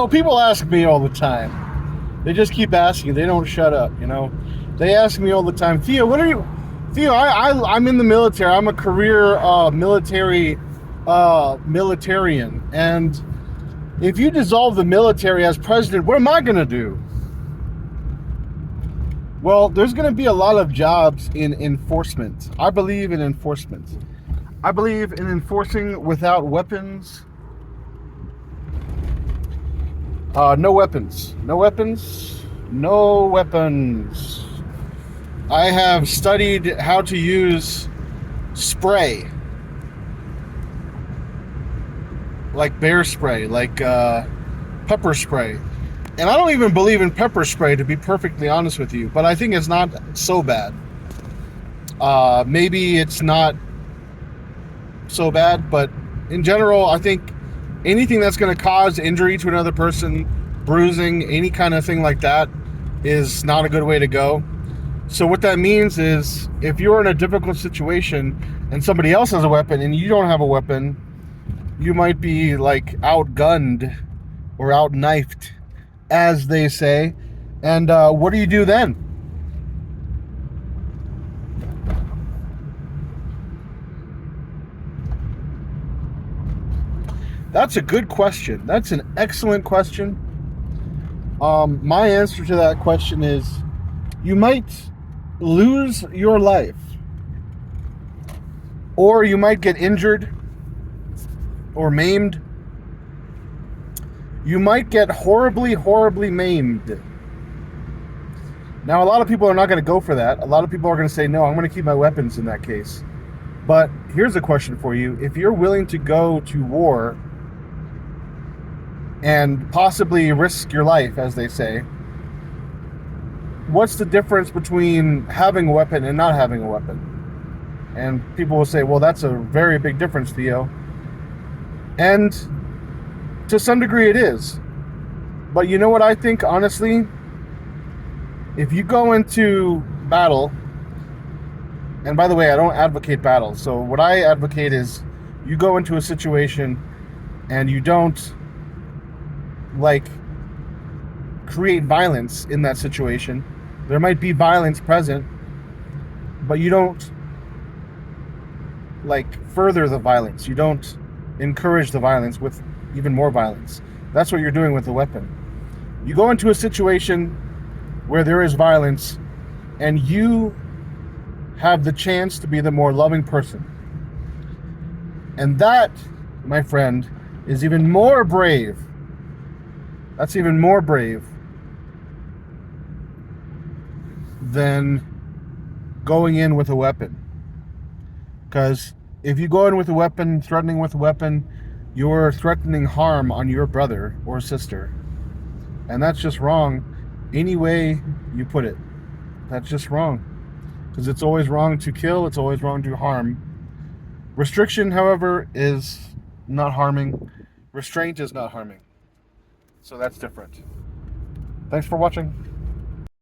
People ask me all the time. They just keep asking. They don't shut up. They ask me all the time, Theo. What are you, Theo? I'm in the military. I'm a career militarian, and if you dissolve the military as president, what am I going to do? Well, there's going to be a lot of jobs in enforcement. I believe in enforcement. I believe in enforcing without weapons. No weapons. No weapons. No weapons. I have studied how to use spray. Like bear spray, like pepper spray. And I don't even believe in pepper spray, to be perfectly honest with you. But I think it's not so bad. Maybe it's not so bad, but in general, I think anything that's going to cause injury to another person, bruising, any kind of thing like that, is not a good way to go. So what that means is, if you're in a difficult situation and somebody else has a weapon and you don't have a weapon, you might be like outgunned or outknifed, as they say. And what do you do then? That's a good question. That's an excellent question. My answer to that question is, you might lose your life, or you might get injured or maimed. You might get horribly, horribly maimed. Now, a lot of people are not going to go for that. A lot of people are going to say, no, I'm going to keep my weapons in that case. But here's a question for you. If you're willing to go to war and possibly risk your life, as they say, what's the difference between having a weapon and not having a weapon? And people will say, well, that's a very big difference, Theo. And to some degree it is. But you know what I think, honestly? If you go into battle, and by the way, I don't advocate battle. So what I advocate is, you go into a situation and you don't create violence in that situation. There might be violence present, but you don't further the violence. You don't encourage the violence with even more violence. That's what you're doing with the weapon. You go into a situation where there is violence, and you have the chance to be the more loving person. And that, my friend, is even more brave. That's even more brave than going in with a weapon. Because if you go in with a weapon, threatening with a weapon, you're threatening harm on your brother or sister. And that's just wrong any way you put it. That's just wrong. Because it's always wrong to kill, it's always wrong to harm. Restriction, however, is not harming. Restraint is not harming. So that's different. Thanks for watching.